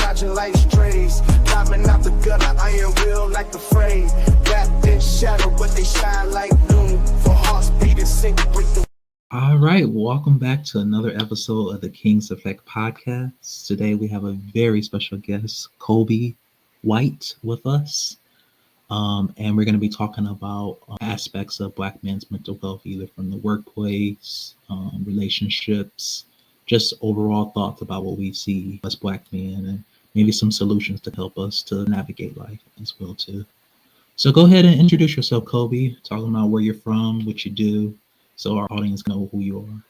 dodging like strays. Climbing out the gutter, I am real like the frame. Wrapped in shadow, but they shine like noon. For hearts beating, sink, break the. All right, welcome back to another episode of the King's Effect podcast. Today we have a very special guest, Korbey White, with us. And we're going to be talking about aspects of Black men's mental health, either from the workplace, relationships, just overall thoughts about what we see as Black men, and maybe some solutions to help us to navigate life as well too. So go ahead and introduce yourself, Korbey, talking about where you're from, what you do, so our audience can know who you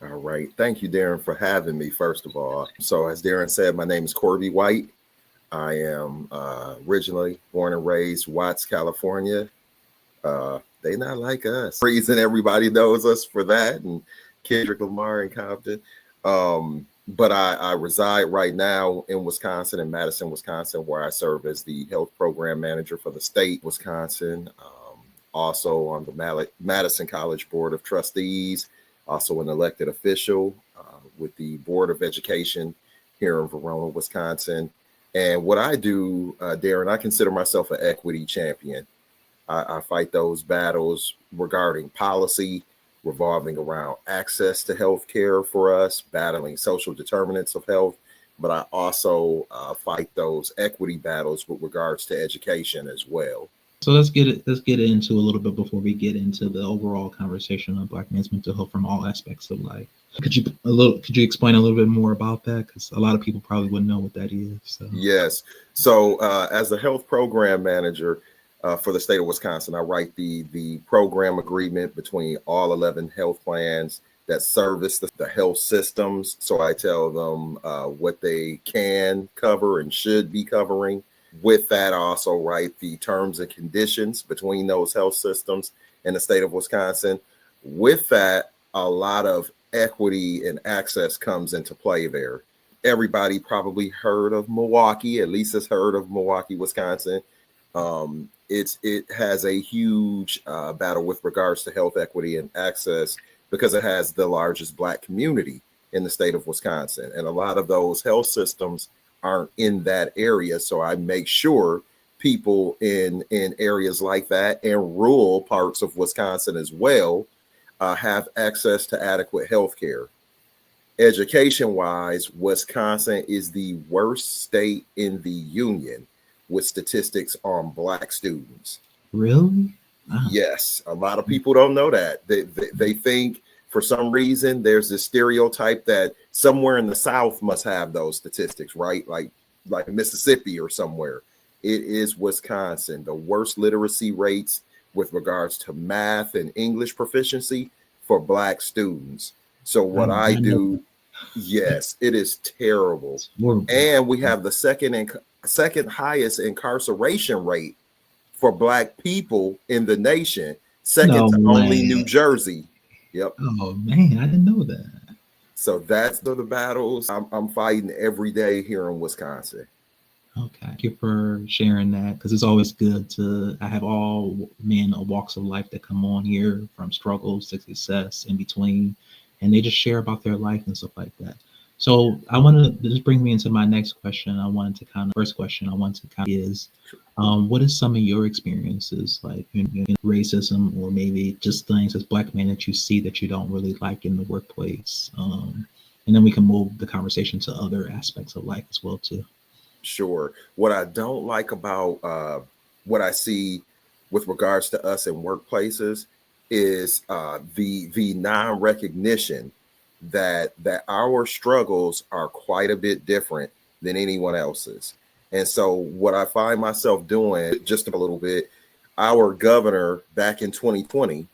are. All right. Thank you, Daron, for having me, first of all. So as Daron said, my name is Korbey White. I am originally born and raised Watts, California. They not like us. Reason everybody knows us for that, and Kendrick Lamar in Compton. But I reside right now in Wisconsin, in Madison, Wisconsin, where I serve as the health program manager for the state, Wisconsin. Also on the Madison College Board of Trustees, also an elected official with the Board of Education here in Verona, Wisconsin. And what I do, Daron, I consider myself an equity champion. I fight those battles regarding policy, revolving around access to health care for us, battling social determinants of health. But I also fight those equity battles with regards to education as well. So let's get into a little bit before we get into the overall conversation of Black men's mental health from all aspects of life. Could you explain a little bit more about that? Because a lot of people probably wouldn't know what that is. So. Yes. So as a health program manager for the state of Wisconsin, I write the program agreement between all 11 health plans that service the health systems. So I tell them what they can cover and should be covering. With that, I also write the terms and conditions between those health systems in the state of Wisconsin. With that, a lot of equity and access comes into play there. Everybody probably heard of Milwaukee, at least has heard of Milwaukee, Wisconsin. It has a huge battle with regards to health equity and access because it has the largest Black community in the state of Wisconsin. And a lot of those health systems aren't in that area. So I make sure people in areas like that and rural parts of Wisconsin as well have access to adequate health care. Education-wise, Wisconsin is the worst state in the union with statistics on Black students. Really? Wow. Yes. A lot of people don't know that. They think for some reason there's this stereotype that somewhere in the South must have those statistics, right? Like Mississippi or somewhere. It is Wisconsin. The worst literacy rates with regards to math and English proficiency for Black students. So what I do, yes, it is terrible. And we have the second highest incarceration rate for Black people in the nation, second to only New Jersey. Yep. Oh man, I didn't know that. So that's the battles I'm fighting every day here in Wisconsin. Okay, thank you for sharing that, because it's always good I have all men of walks of life that come on here, from struggles to success in between, and they just share about their life and stuff like that. So this brings me into my next question. First question I want to is, what is some of your experiences like in racism, or maybe just things as Black men that you see that you don't really like in the workplace? And then we can move the conversation to other aspects of life as well too. Sure. What I don't like about what I see with regards to us in workplaces is the non-recognition that our struggles are quite a bit different than anyone else's. And so what I find myself doing, just a little bit, our governor back in 2020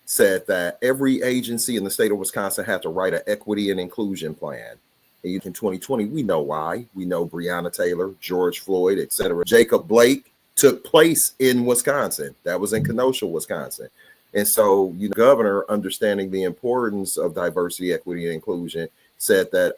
said that every agency in the state of Wisconsin had to write an equity and inclusion plan. And in 2020, we know why. We know Breonna Taylor, George Floyd, etc. Jacob Blake took place in Wisconsin. That was in Kenosha, Wisconsin. And so, governor, understanding the importance of diversity, equity, and inclusion, said that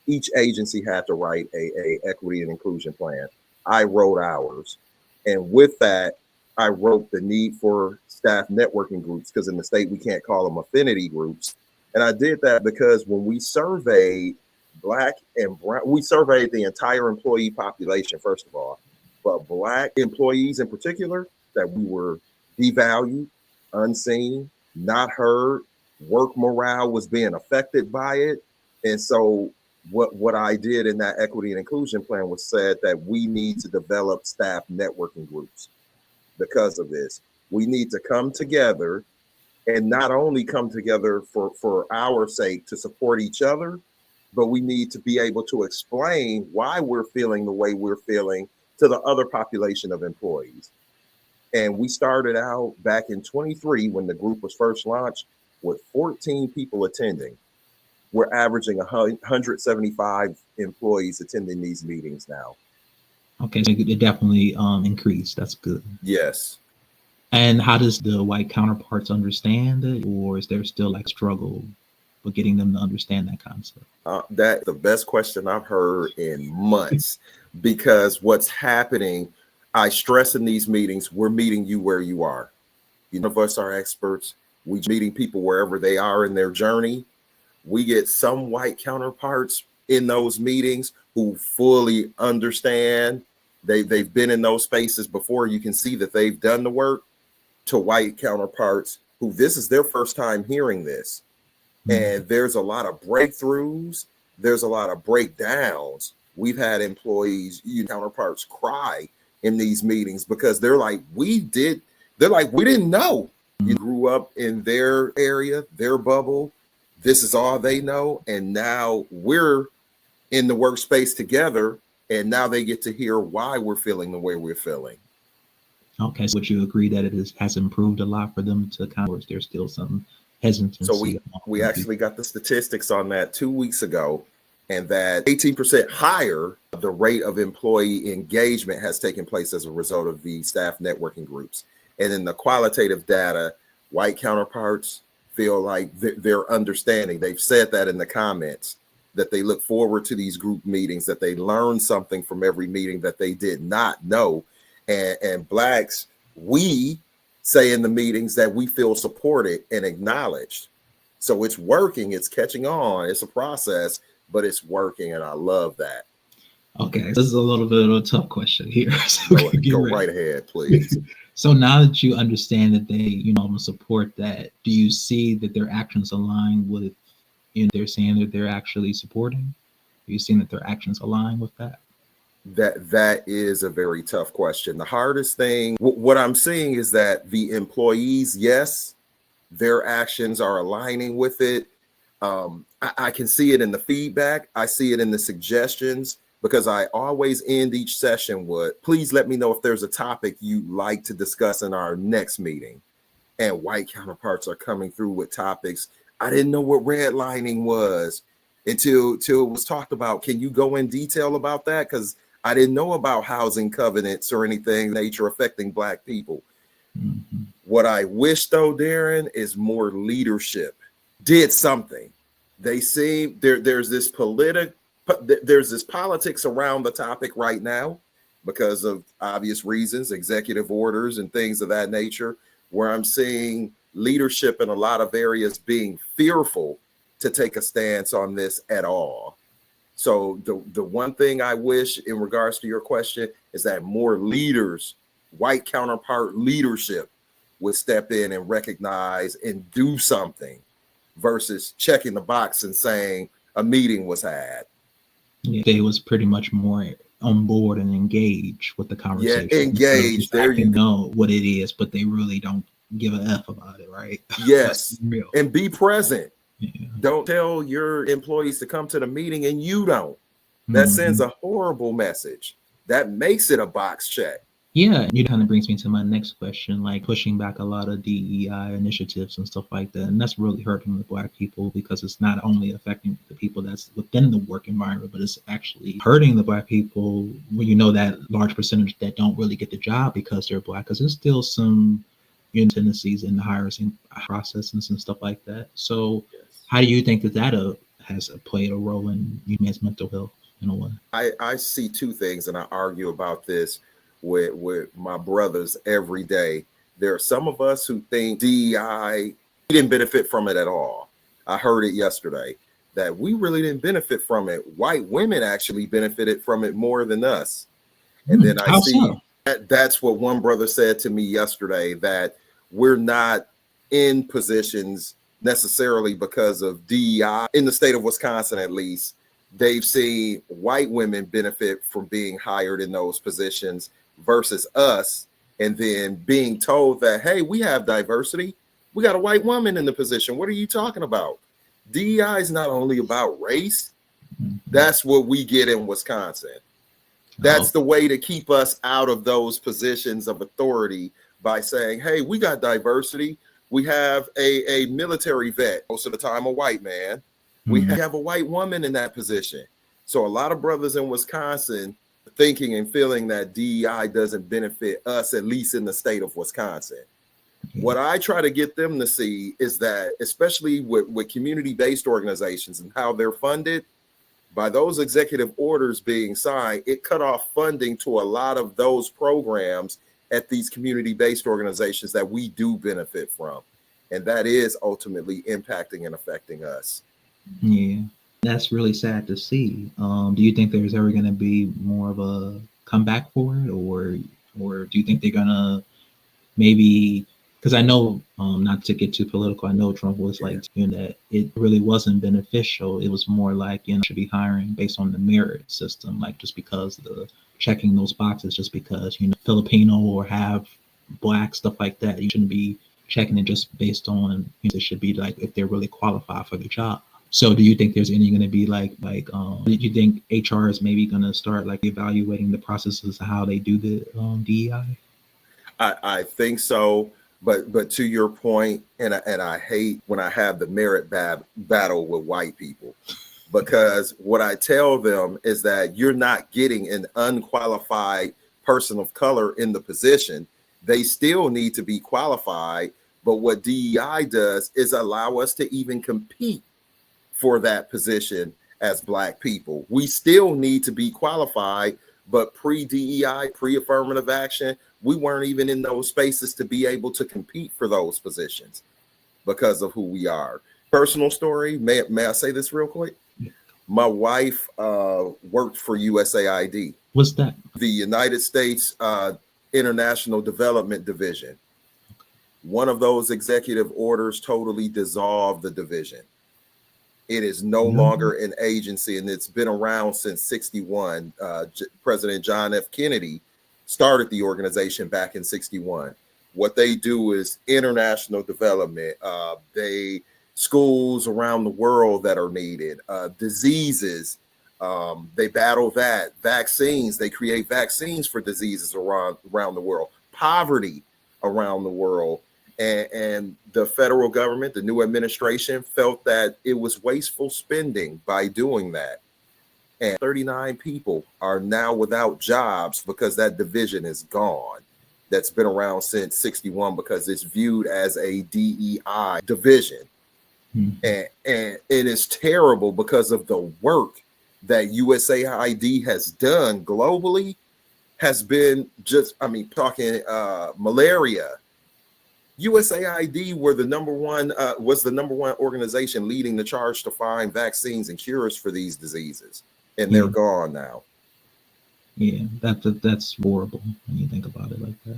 each agency had to write a equity and inclusion plan. I wrote ours. And with that, I wrote the need for staff networking groups, because in the state, we can't call them affinity groups. And I did that because when we surveyed Black and brown, we surveyed the entire employee population, first of all, but Black employees in particular, that we were devalued, unseen, not heard, work morale was being affected by it. And so what I did in that equity and inclusion plan was said that we need to develop staff networking groups because of this. We need to come together, and not only come together for our sake to support each other, but we need to be able to explain why we're feeling the way we're feeling to the other population of employees. And we started out back in 23 when the group was first launched with 14 people attending. We're averaging 175 employees attending these meetings now. Okay, so it definitely increased. That's good. Yes. And how does the white counterparts understand it, or is there still like struggle with getting them to understand that concept? That's the best question I've heard in months, because what's happening, I stress in these meetings, we're meeting you where you are. None of us are experts. We're meeting people wherever they are in their journey. We get some white counterparts in those meetings who fully understand. They've been in those spaces before. You can see that they've done the work, to white counterparts who this is their first time hearing this. And there's a lot of breakthroughs. There's a lot of breakdowns. We've had employees, counterparts cry in these meetings because they're like, we didn't know. You grew up in their area, their bubble. This is all they know. And now we're in the workspace together. And now they get to hear why we're feeling the way we're feeling. Okay, so would you agree that it has improved a lot for them to kind of, or is there still some hesitancy? So we actually got the statistics on that 2 weeks ago, and that 18% higher the rate of employee engagement has taken place as a result of the staff networking groups. And in the qualitative data, white counterparts feel like they're understanding. They've said that in the comments, that they look forward to these group meetings, that they learn something from every meeting that they did not know. And Blacks, we say in the meetings that we feel supported and acknowledged. So it's working, it's catching on, it's a process, but it's working, and I love that. Okay, this is a little bit of a tough question here. So go right ahead, please. So now that you understand that they, support that, do you see that their actions align with, they're saying that they're actually supporting? Are you seeing that their actions align with that? That is a very tough question. The hardest thing, what I'm seeing is that the employees, yes, their actions are aligning with it. I can see it in the feedback. I see it in the suggestions, because I always end each session with, please let me know if there's a topic you'd like to discuss in our next meeting. And white counterparts are coming through with topics. I didn't know what redlining was until it was talked about. Can you go in detail about that? Because I didn't know about housing covenants or anything nature affecting Black people. Mm-hmm. What I wish, though, Daron, is more leadership did something. They seem there's this politics around the topic right now because of obvious reasons, executive orders and things of that nature, where I'm seeing leadership in a lot of areas being fearful to take a stance on this at all. So the one thing I wish in regards to your question is that more leaders, white counterpart leadership, would step in and recognize and do something versus checking the box and saying a meeting was had. Yeah, they was pretty much more on board and engaged with the conversation. Yeah, engaged. There you know what it is, but they really don't give a F about it, right? Yes, and be present. Yeah. Don't tell your employees to come to the meeting and you don't. That sends a horrible message. That makes it a box check. Yeah, it kind of brings me to my next question, like pushing back a lot of DEI initiatives and stuff like that. And that's really hurting the Black people, because it's not only affecting the people that's within the work environment, but it's actually hurting the Black people when that large percentage that don't really get the job because they're Black, because there's still some tendencies in the hiring processes and stuff like that. So how do you think that has played a role in men's mental health in a way? I see two things, and I argue about this with my brothers every day. There are some of us who think DEI, we didn't benefit from it at all. I heard it yesterday. that we really didn't benefit from it. White women actually benefited from it more than us. And then I How see so? that's what one brother said to me yesterday, that we're not in positions necessarily because of DEI in the state of Wisconsin. At least they've seen white women benefit from being hired in those positions versus us, and then being told that, hey, we have diversity, we got a white woman in the position, what are you talking about? DEI is not only about race. That's what we get in Wisconsin. That's the way to keep us out of those positions of authority, by saying, hey, we got diversity. We have a military vet, most of the time a white man. We have a white woman in that position. So a lot of brothers in Wisconsin thinking and feeling that DEI doesn't benefit us, at least in the state of Wisconsin. What I try to get them to see is that, especially with community-based organizations and how they're funded, by those executive orders being signed, it cut off funding to a lot of those programs at these community-based organizations that we do benefit from. And that is ultimately impacting and affecting us. Yeah, that's really sad to see. Do you think there's ever going to be more of a comeback for it, or do you think they're gonna maybe? Because I know, not to get too political, I know Trump was like, that it really wasn't beneficial. It was more like, should be hiring based on the merit system, like just because the checking those boxes, just because Filipino or have black stuff like that. You shouldn't be checking it just based on. It should be like if they're really qualified for the job. So do you think there's any going to be do you think HR is maybe going to start like evaluating the processes of how they do the DEI? I think so. But to your point, and I hate when I have the merit battle with white people, because what I tell them is that you're not getting an unqualified person of color in the position. They still need to be qualified. But what DEI does is allow us to even compete for that position as black people. We still need to be qualified, but pre-DEI, pre-affirmative action, we weren't even in those spaces to be able to compete for those positions because of who we are. Personal story, may I say this real quick? My wife worked for USAID. What's that? The United States International Development Division. One of those executive orders totally dissolved the division. It is no longer an agency, and it's been around since 61. President John F. Kennedy started the organization back in 61. What they do is international development. Schools around the world that are needed, diseases, they battle that. Vaccines, they create vaccines for diseases around the world. Poverty around the world. And the federal government, the new administration, felt that it was wasteful spending by doing that. And 39 people are now without jobs because that division is gone. That's been around since 61 because it's viewed as a DEI division. And it is terrible because of the work that USAID has done globally. Has been just, talking malaria. USAID was the number one organization leading the charge to find vaccines and cures for these diseases, and they're gone now. Yeah, that's horrible when you think about it like that.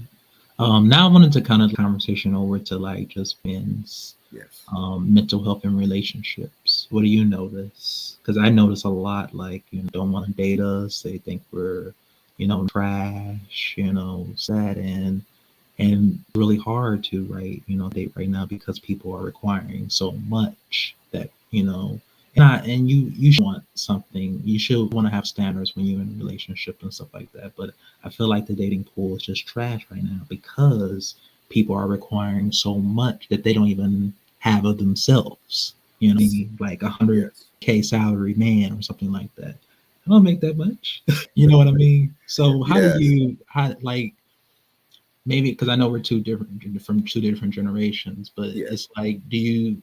Now I wanted to kind of conversation over to like just men's mental health and relationships. What do you notice? Because I notice a lot, like, don't want to date us. They think we're, trash, sad, and really hard to date right now because people are requiring so much that, and you should want something. You should want to have standards when you're in a relationship and stuff like that. But I feel like the dating pool is just trash right now because people are requiring so much that they don't even have of themselves. Like 100K salary man or something like that. I don't make that much. You know what I mean? So how maybe because I know we're from two different generations, but it's like, do you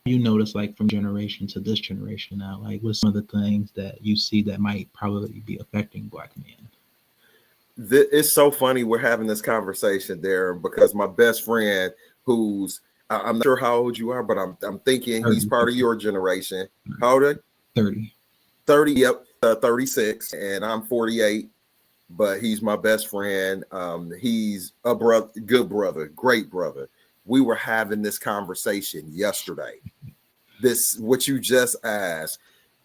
notice, like, from generation to this generation now, like, what's some of the things that you see that might probably be affecting Black men? It's so funny we're having this conversation there because my best friend, who's I'm not sure how old you are, but I'm thinking 30, he's part of your generation. How old are you? 30. 30, yep, 36, and I'm 48. But he's my best friend. He's a brother, good brother, great brother. We were having this conversation yesterday. This what you just asked,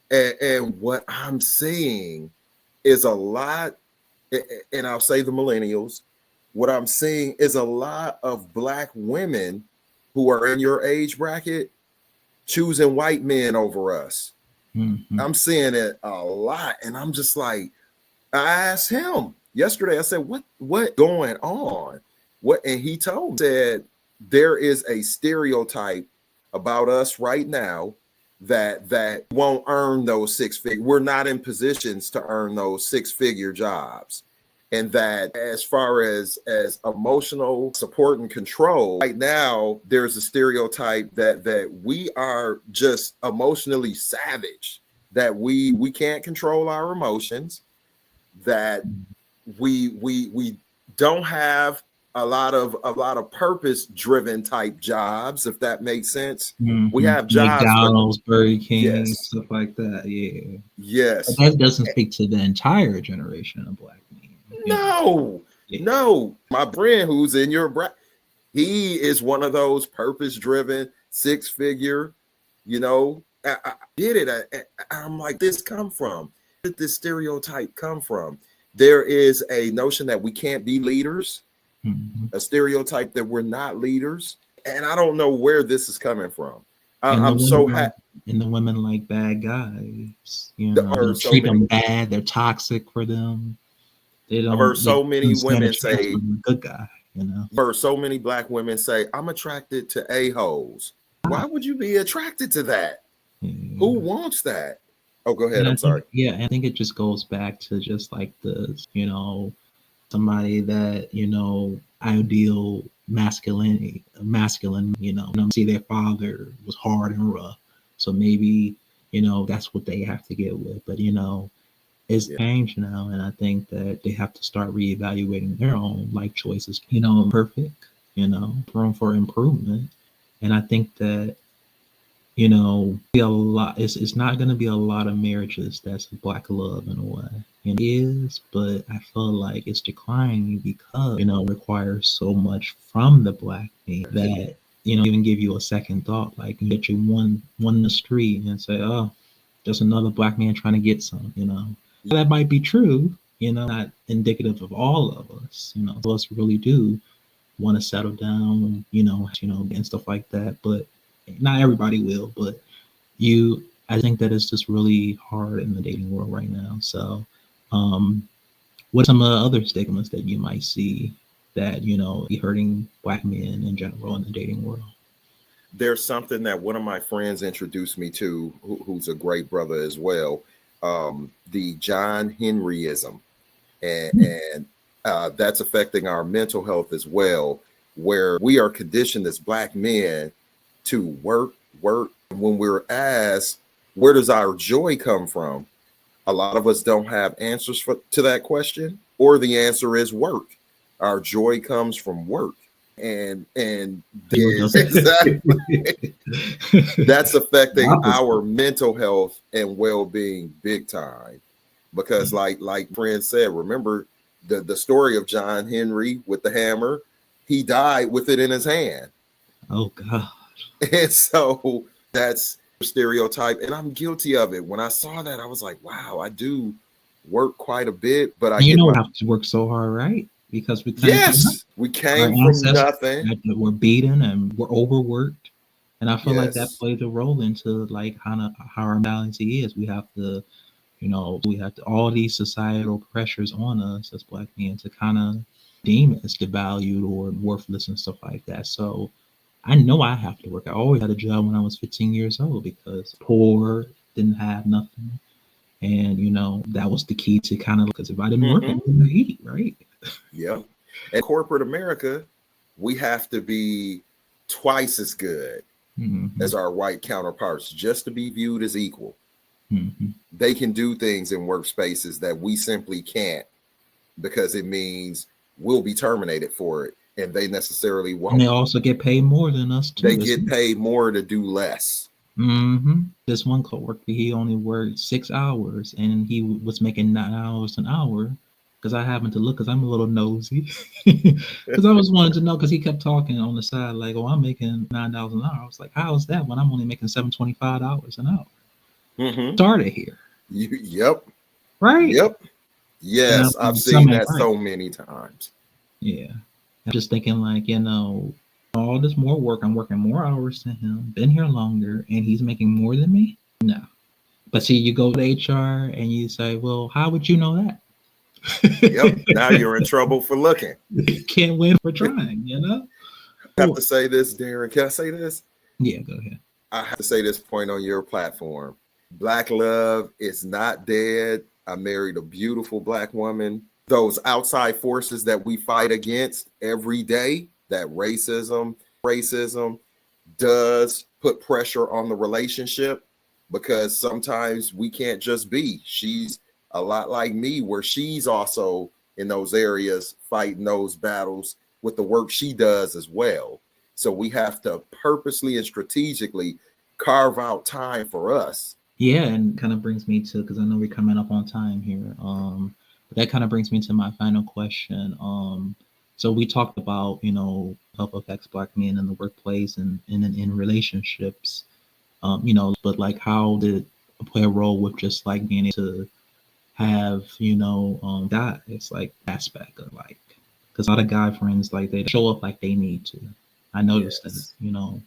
and what I'm seeing is a lot, and I'll say the millennials. What I'm seeing is a lot of Black women who are in your age bracket choosing white men over us. Mm-hmm. I'm seeing it a lot, and I'm just like, I asked him yesterday. I said, "What going on?" What, and he told me, said there is a stereotype about us right now that won't earn those six figure. We're not in positions to earn those six-figure jobs, and that as far as emotional support and control, right now there's a stereotype that we are just emotionally savage, that we can't control our emotions, that we don't have a lot of purpose driven type jobs, if that makes sense. We Mm-hmm. have jobs, but McDonald's, Burger King, yes, stuff like that. Yeah. But yes, that doesn't speak to the entire generation of Black men. You know? no, Yeah. no. My friend who's in your he is one of those purpose driven six figure, I did it. I'm like, this come from? Where did this stereotype come from? There is a notion that we can't be leaders, Mm-hmm. a stereotype that we're not leaders. And I don't know where this is coming from. And the I'm so women happy. and the women like bad guys. There are They so treat many, them bad. They're toxic for them. They I've heard don't. They so many don't stand a women chance say, with a good guy. You know. I've heard so many Black women say, I'm attracted to a-holes. Why would you be attracted to that? Yeah. Who wants that? Oh, go ahead. And I I'm sorry. think, yeah, I think it just goes back to just like somebody that, ideal masculine, see their father was hard and rough. So maybe, that's what they have to get with. But, it's Yeah. changed now. And I think that they have to start reevaluating their own life choices, perfect, room for improvement. And I think that be a lot. It's not going to be a lot of marriages that's Black love in a way. It is, but I feel like it's declining because requires so much from the Black man that even give you a second thought. Like you get you one in the street and say, "Oh, just another Black man trying to get some." That might be true. Not indicative of all of us. Some of us really do want to settle down. And stuff like that, but not everybody will, but I think that it's just really hard in the dating world right now. So, what are some of the other stigmas that you might see that, be hurting Black men in general in the dating world? There's something that one of my friends introduced me to, who's a great brother as well, the John Henryism. And that's affecting our mental health as well, where we are conditioned as Black men to work. When we're asked, where does our joy come from? A lot of us don't have answers to that question, or the answer is work. Our joy comes from work. And exactly, that's affecting our mental health and well-being big time. Because like friend said, remember the story of John Henry with the hammer. He died with it in his hand. Oh God. And so that's a stereotype, and I'm guilty of it. When I saw that, I was like, wow, I do work quite a bit, but I we get have to work so hard, right? Because we we our came from nothing. that were beaten and were overworked. And I feel like that Yes. plays a role into like how our balance is. We have to, all these societal pressures on us as Black men to kind of deem us devalued or worthless and stuff like that. So I know I have to work. I always had a job when I was 15 years old because poor, didn't have nothing. And, that was the key to kind of, because if I didn't work, I wouldn't eat, right? Yep. And corporate America, we have to be twice as good as our white counterparts just to be viewed as equal. They can do things in workspaces that we simply can't, because it means we'll be terminated for it. and they necessarily And won't. they also get paid more than us too. They get paid more to do less. This one coworker, he only worked 6 hours, and he was making $9 an hour. Because I happened to look, because I'm a little nosy, because I was wanting to know, because he kept talking on the side like, "Oh, I'm making $9 an hour." I was like, "How is that when I'm only making $7.25 an hour?" Started here, Yep. right? Yep. Yes, I've seen that so many times. Yeah, I'm just thinking like, all this more work. I'm working more hours than him, been here longer, and he's making more than me. No, but see, you go to HR and you say, "Well, how would you know that?" Yep. Now you're in trouble for looking. You can't win for trying, I have to say this, Daron. Can I say this? Yeah, go ahead. I have to say this point on your platform. Black love is not dead. I married a beautiful Black woman. Those outside forces that we fight against every day, that racism does put pressure on the relationship, because sometimes we can't just be. She's a lot like me, where she's also in those areas fighting those battles with the work she does as well. So we have to purposely and strategically carve out time for us. Yeah, and kind of brings me to, because I know we're coming up on time here. But that kind of brings me to my final question. So we talked about, health affects Black men in the workplace and in relationships. But like, how did it play a role with just like being able to have, guys, like aspect of like, because a lot of guy friends, like, they show up like they need to. I noticed that,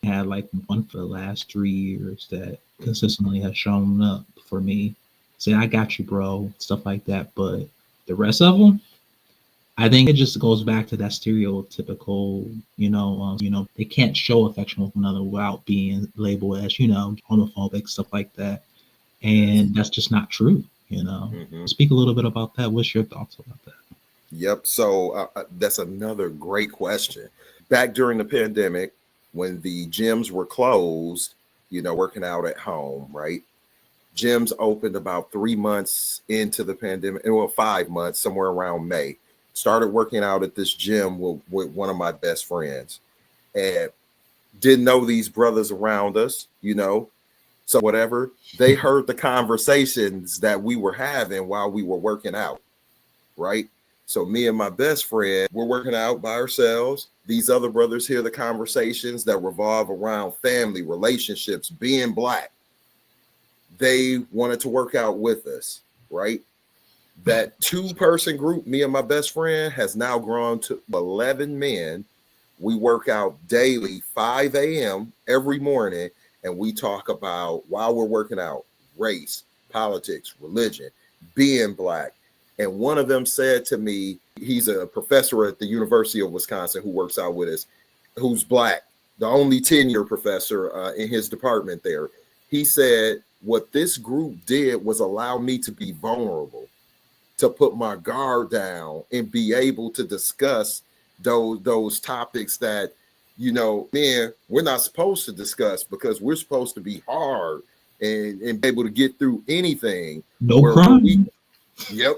had like one for the last 3 years that consistently has shown up for me. Say, "I got you, bro," stuff like that. But the rest of them, I think it just goes back to that stereotypical, they can't show affection with one another without being labeled as, homophobic, stuff like that. And that's just not true, Speak a little bit about that. What's your thoughts about that? Yep. So that's another great question. Back during the pandemic, when the gyms were closed, working out at home, right? Gyms opened about 3 months into the pandemic, well, 5 months, somewhere around May. Started working out at this gym with one of my best friends, and didn't know these brothers around us, So whatever, they heard the conversations that we were having while we were working out, right? So me and my best friend, we're working out by ourselves. These other brothers hear the conversations that revolve around family, relationships, being Black. They wanted to work out with us, right? That 2-person group, me and my best friend, has now grown to 11 men. We work out daily, 5 a.m. every morning, and we talk about, while we're working out, race, politics, religion, being Black. And one of them said to me, he's a professor at the University of Wisconsin who works out with us, who's Black, the only tenure professor in his department there. He said, what this group did was allow me to be vulnerable, to put my guard down and be able to discuss those topics that, man, we're not supposed to discuss, because we're supposed to be hard and be able to get through anything. No crime. Yep.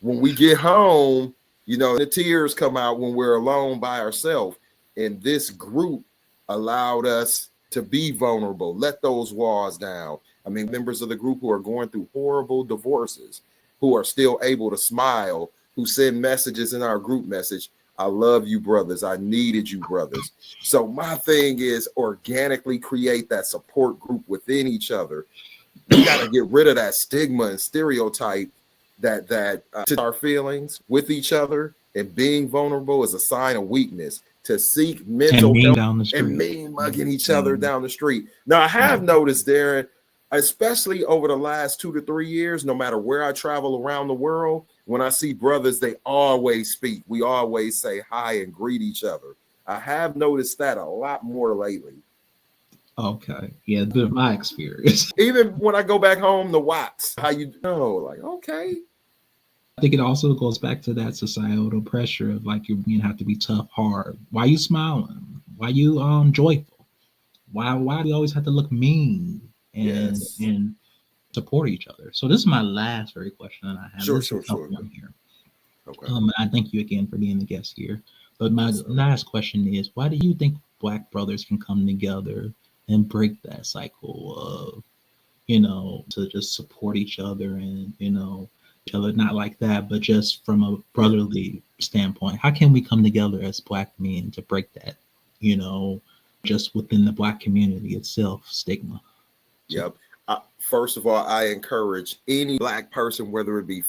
When we get home, the tears come out when we're alone by ourselves. And this group allowed us to be vulnerable, let those walls down. I mean, members of the group who are going through horrible divorces, who are still able to smile, who send messages in our group message, "I love you, brothers. I needed you, brothers." So my thing is organically create that support group within each other. We got to get rid of that stigma and stereotype that to our feelings with each other, and being vulnerable is a sign of weakness. To seek mental and health down the street. and mean mugging each other down the street. Now, I have noticed, Daron, especially over the last 2 to 3 years, no matter where I travel around the world, when I see brothers, they always speak. We always say hi and greet each other. I have noticed that a lot more lately. Okay. Yeah, been my experience. Even when I go back home to Watts, how you know, like, okay. I think it also goes back to that societal pressure of like, you have to be tough, hard. Why you smiling? Why you joyful? Why do you always have to look mean and support each other? So this is my last very question that I have. Sure. Here. Okay. I thank you again for being the guest here. But my last question is, why do you think Black brothers can come together and break that cycle of, to just support each other and, each other, not like that, but just from a brotherly standpoint? How can we come together as Black men to break that, just within the Black community itself, stigma? Yep. First of all, I encourage any Black person, whether it be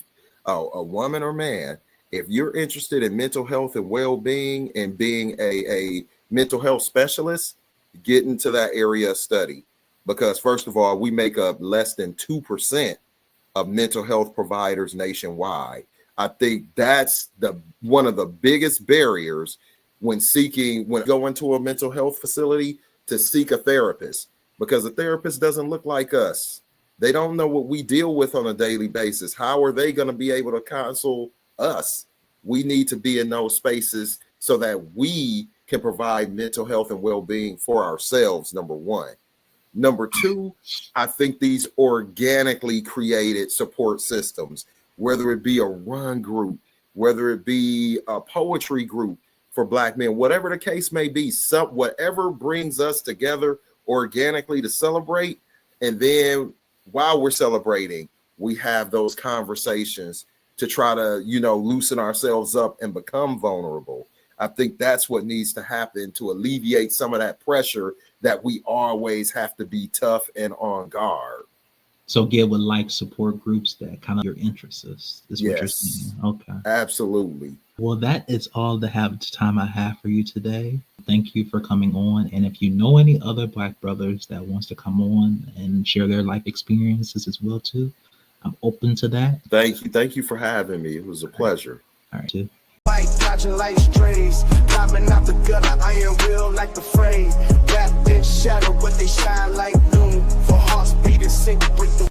a woman or man, if you're interested in mental health and well-being and being a mental health specialist, get into that area of study. Because first of all, we make up less than 2% of mental health providers nationwide. I think that's one of the biggest barriers when going to a mental health facility to seek a therapist, because a therapist doesn't look like us. They don't know what we deal with on a daily basis. How are they going to be able to counsel us? We need to be in those spaces so that we can provide mental health and well-being for ourselves, number one. Number two, I think these organically created support systems, whether it be a run group, whether it be a poetry group for Black men, whatever the case may be, whatever brings us together organically to celebrate. And then while we're celebrating, we have those conversations to try to, loosen ourselves up and become vulnerable. I think that's what needs to happen to alleviate some of that pressure that we always have to be tough and on guard. So get with support groups that kind of your interests is what you're Yes, saying. Okay. absolutely. Well, that is all the time I have for you today. Thank you for coming on. And if you know any other Black brothers that wants to come on and share their life experiences as well too, I'm open to that. Thank you. Thank you for having me. It was a pleasure. All right. Too. Fight, dodging life strays, climbing out the gutter, iron will like the frame. Wrapped in shadow, but they shine like noon. For hearts beating, sink, break the